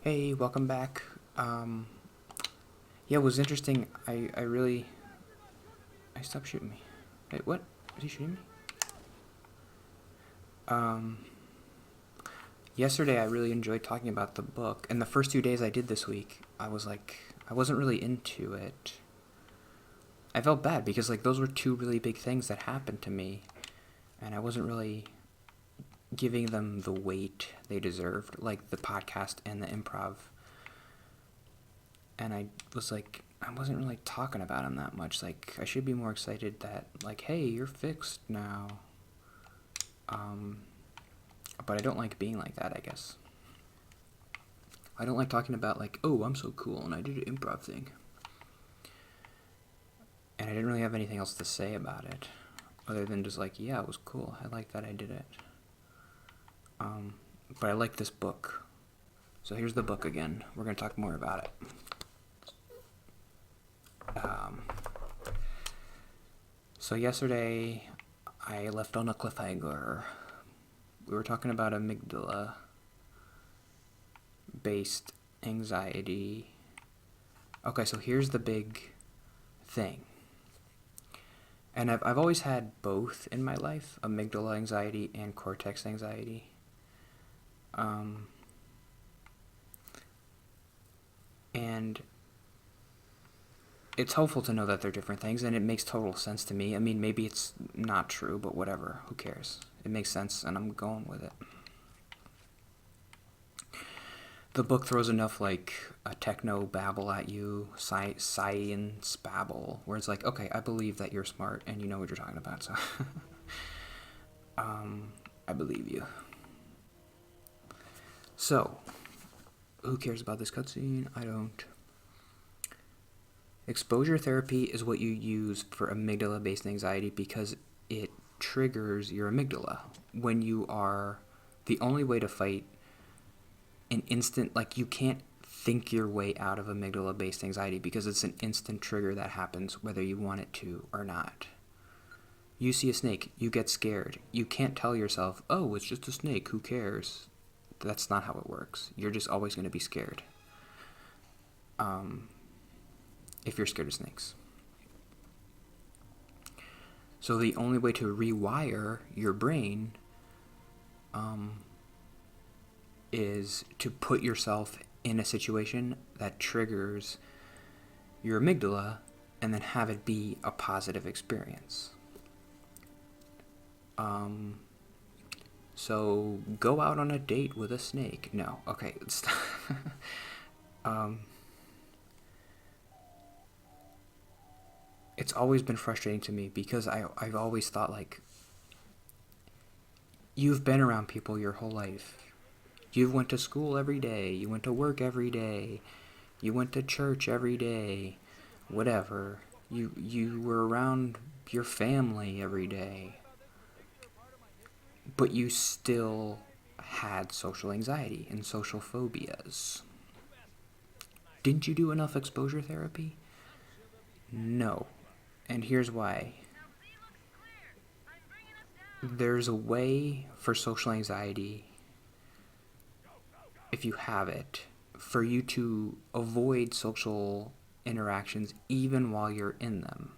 Hey, welcome back. Um, yeah, it was interesting. I really. I stopped shooting me. Wait, what? Is he shooting me? Um, Yesterday I really enjoyed talking about the book, and the first 2 days I did this week, I was like, I wasn't really into it. I felt bad because, like, those were two really big things that happened to me, and I wasn't really giving them the weight they deserved, like the podcast and the improv. And I was like, I wasn't really talking about him that much. Like, I should be more excited that, like, hey, you're fixed now. Um, but I don't like being like that, I guess. I don't like talking about, like, oh, I'm so cool and I did an improv thing. And I didn't really have anything else to say about it, other than just, like, yeah, it was cool. I like that I did it. But I like this book. So here's the book again. We're going to talk more about it. So yesterday, I left on a cliffhanger. We were talking about amygdala-based anxiety. Okay, so here's the big thing. And I've always had both in my life, amygdala anxiety and cortex anxiety. And it's helpful to know that they're different things, and it makes total sense to me. I mean, maybe it's not true, but whatever. Who cares? It makes sense, and I'm going with it. The book throws enough, like, a techno babble at you, science babble, where it's like, okay, I believe that you're smart and you know what you're talking about, so I believe you. So, who cares about this cutscene? I don't. Exposure therapy is what you use for amygdala-based anxiety because it triggers your amygdala when you are the only way to fight an instant, like, you can't think your way out of amygdala-based anxiety because it's an instant trigger that happens whether you want it to or not. You see a snake, you get scared. You can't tell yourself, oh, it's just a snake, who cares? That's not how it works. You're just always going to be scared. If you're scared of snakes. So the only way to rewire your brain is to put yourself in a situation that triggers your amygdala and then have it be a positive experience. So go out on a date with a snake. No, okay. It's always been frustrating to me because I've always thought, like, you've been around people your whole life. You went to school every day. You went to work every day. You went to church every day. Whatever. You were around your family every day. But you still had social anxiety and social phobias. Didn't you do enough exposure therapy? No. And here's why. There's a way for social anxiety, if you have it, for you to avoid social interactions even while you're in them.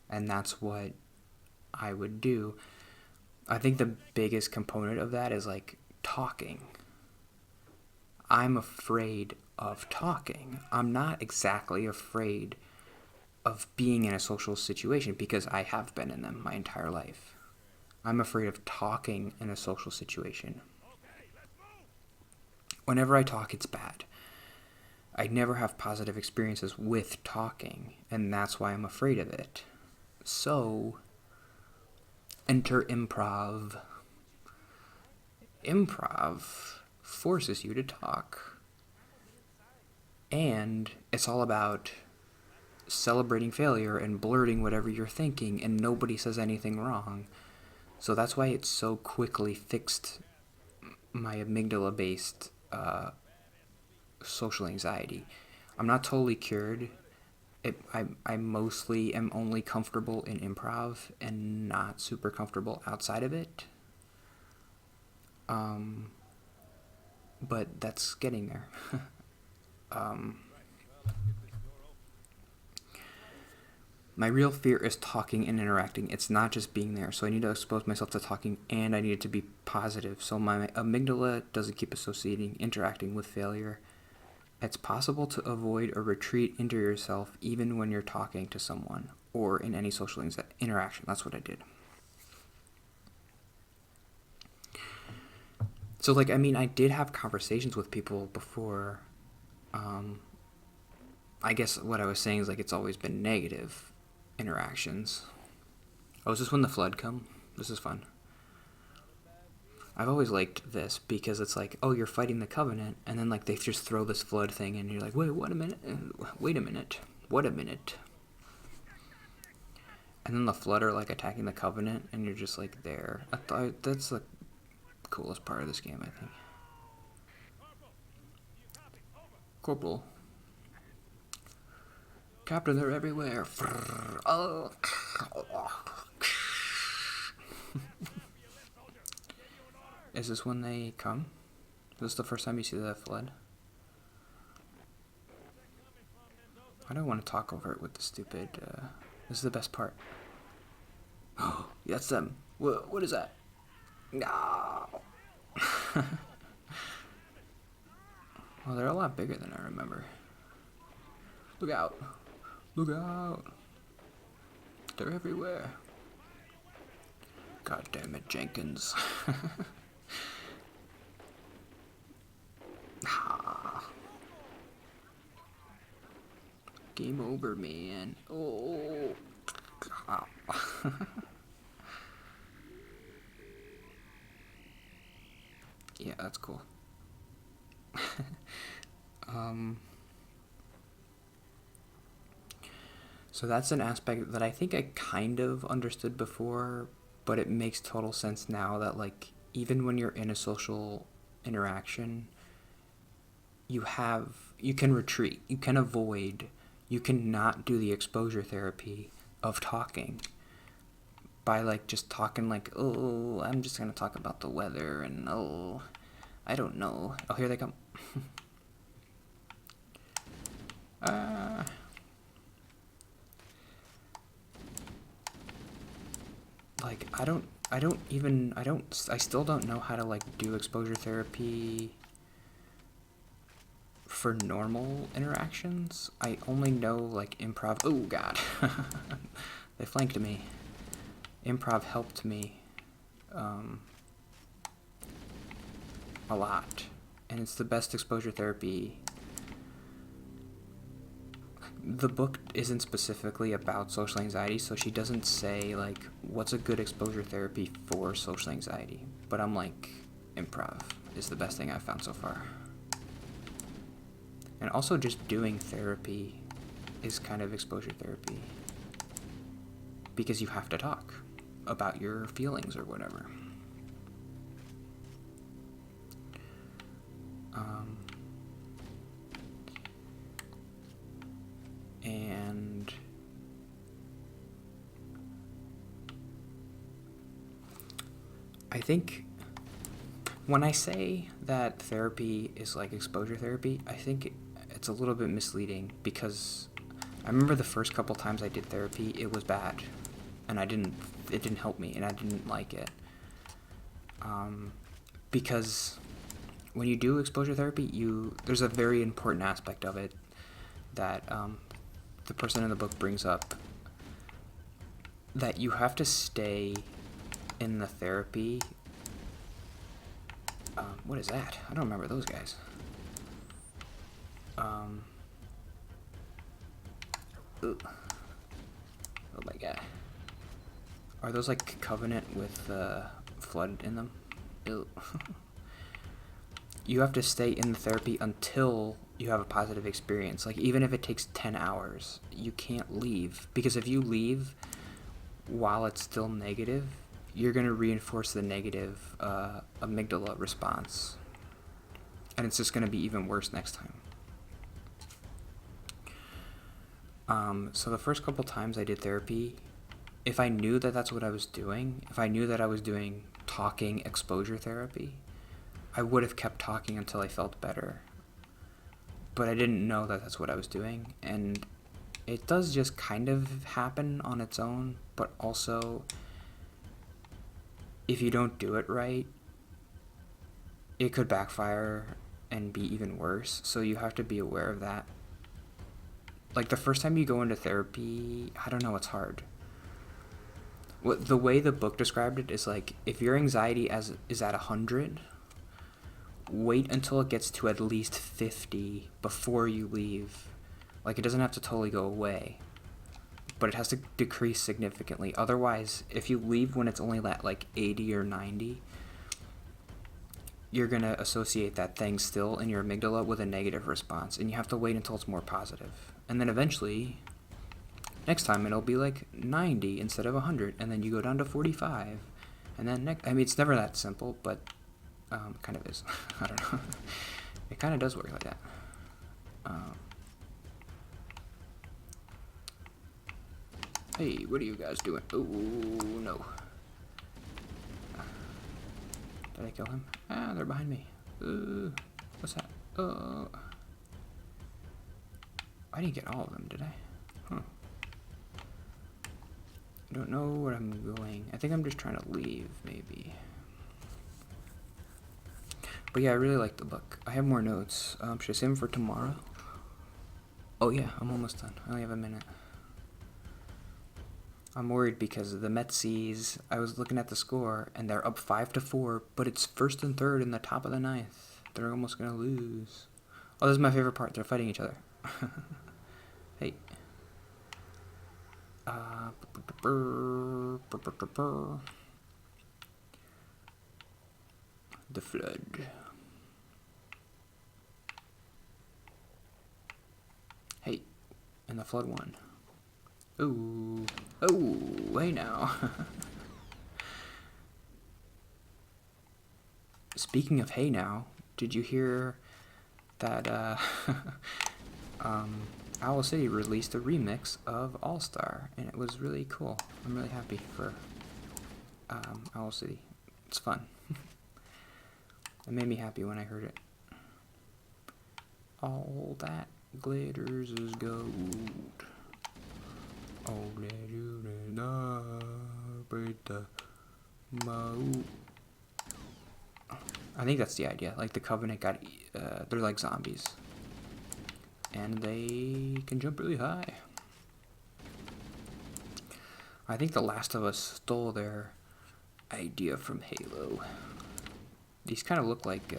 And that's what I would do. I think the biggest component of that is, like, talking. I'm afraid of talking. I'm not exactly afraid of being in a social situation because I have been in them my entire life. I'm afraid of talking in a social situation. Whenever I talk, it's bad. I never have positive experiences with talking, and that's why I'm afraid of it. So, enter improv. Improv forces you to talk. And it's all about celebrating failure and blurting whatever you're thinking, and nobody says anything wrong. So that's why it so quickly fixed my amygdala-based social anxiety. I'm not totally cured. I mostly am only comfortable in improv and not super comfortable outside of it. but that's getting there. um, my real fear is talking and interacting. It's not just being there. So I need to expose myself to talking, and I need it to be positive. So my amygdala doesn't keep associating interacting with failure. It's possible to avoid or retreat into yourself even when you're talking to someone or in any social interaction. That's what I did. So, like, I mean, I did have conversations with people before. I guess what I was saying is, like, it's always been negative interactions. Oh, is this when the flood come? This is fun. I've always liked this because it's like, oh, you're fighting the Covenant, and then, like, they just throw this flood thing, and you're like, wait a minute. What a minute. And then the flood are, like, attacking the Covenant, and you're just, like, there. I thought that's the coolest part of this game, I think. Corporal. Captain, they're everywhere. Oh. Is this when they come? Is this the first time you see the flood? I don't want to talk over it with the stupid... this is the best part. Oh, that's them. What is that? No. Well, they're a lot bigger than I remember. Look out. Look out. They're everywhere. God damn it, Jenkins. Game over, man. Oh. Yeah, that's cool. So that's an aspect that I think I kind of understood before, but it makes total sense now that, like, even when you're in a social interaction, you can retreat, you can avoid, you can not do the exposure therapy of talking by, like, just talking like, oh, I'm just gonna talk about the weather, and oh, I don't know. Oh, here they come. Like, I still don't know how to, like, do exposure therapy for normal interactions. I only know, like, improv. Oh, God. They flanked me. Improv helped me a lot. And it's the best exposure therapy. The book isn't specifically about social anxiety, so she doesn't say, like, what's a good exposure therapy for social anxiety. But I'm like, improv is the best thing I've found so far. And also just doing therapy is kind of exposure therapy. Because you have to talk about your feelings or whatever. And I think when I say that therapy is like exposure therapy, I think it's a little bit misleading because I remember the first couple times I did therapy, it was bad, and it didn't help me, and I didn't like it. Because when you do exposure therapy, there's a very important aspect of it that the person in the book brings up, that you have to stay in the therapy. What is that? I don't remember those guys. Oh my god. Are those like Covenant with flood in them? Ew. You have to stay in the therapy until you have a positive experience. Like, even if it takes 10 hours, you can't leave. Because if you leave while it's still negative, you're going to reinforce the negative amygdala response. And it's just going to be even worse next time. So the first couple times I did therapy, if I knew that that's what I was doing, if I knew that I was doing talking exposure therapy, I would have kept talking until I felt better. But I didn't know that that's what I was doing. And it does just kind of happen on its own, but also if you don't do it right, it could backfire and be even worse. So you have to be aware of that. Like the first time you go into therapy, I don't know, it's hard. The way the book described it is like, if your anxiety is at 100, wait until it gets to at least 50 before you leave. Like, it doesn't have to totally go away, but it has to decrease significantly. Otherwise, if you leave when it's only at like 80 or 90, you're going to associate that thing still in your amygdala with a negative response, and you have to wait until it's more positive. And then eventually, next time it'll be like 90 instead of 100, and then you go down to 45. And then I mean, it's never that simple, but kind of is. I don't know. It kind of does work like that. Hey, what are you guys doing? Oh, no. Did I kill him? Ah, they're behind me. What's that? I didn't get all of them, did I? Huh. I don't know where I'm going. I think I'm just trying to leave, maybe. But yeah, I really like the book. I have more notes. Should I save them for tomorrow? Oh yeah, I'm almost done. I only have a minute. I'm worried because the Metsies, I was looking at the score, and they're up 5-4, but it's first and third in the top of the ninth. They're almost going to lose. Oh, this is my favorite part. They're fighting each other. Hey. The flood. Hey. And the flood won. Ooh. Oh, hey now. Speaking of hey now, did you hear that Owl City released a remix of All Star, and it was really cool. I'm really happy for Owl City. It's fun. It made me happy when I heard it. All that glitters is gold. I think that's the idea. Like the Covenant got, they're like zombies, and they can jump really high. I think The Last of Us stole their idea from Halo. These kind of look like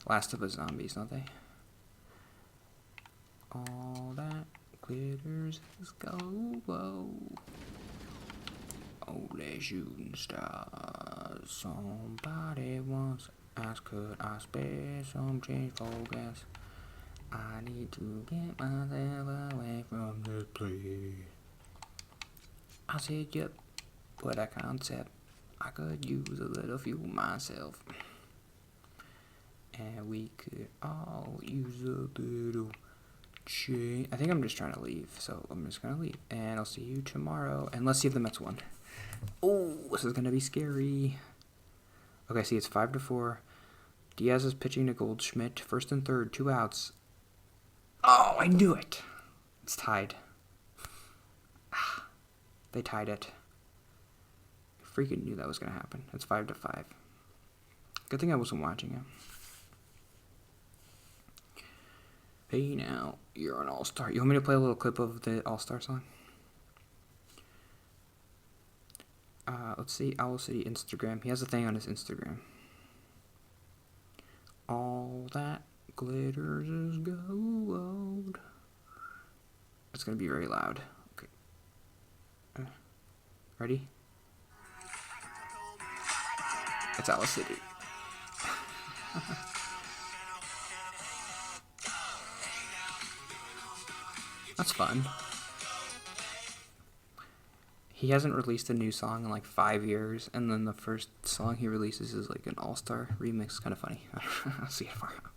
Last of Us zombies, don't they? All that glitters is gold. Oh, they're shooting stars. Somebody once asked, could I spare some change for gas? I need to get myself away from this place. I said, yep, what a concept. I could use a little fuel myself. And we could all use a little change. I think I'm just trying to leave, so I'm just going to leave. And I'll see you tomorrow. And let's see if the Mets won. Oh, this is going to be scary. Okay, see, it's 5-4. Diaz is pitching to Goldschmidt. First and third, 2 outs. Oh, I knew it. It's tied. They tied it. I freaking knew that was going to happen. It's 5-5. Good thing I wasn't watching it. Hey now, you're an all-star. You want me to play a little clip of the all-star song? Let's see, Owl City Instagram. He has a thing on his Instagram. All that glitters is gold. It's gonna be very loud. Okay. Ready? It's Owl City. That's fun. He hasn't released a new song in like 5 years, and then the first song he releases is like an all-star remix. Kind of funny. I'll see you tomorrow.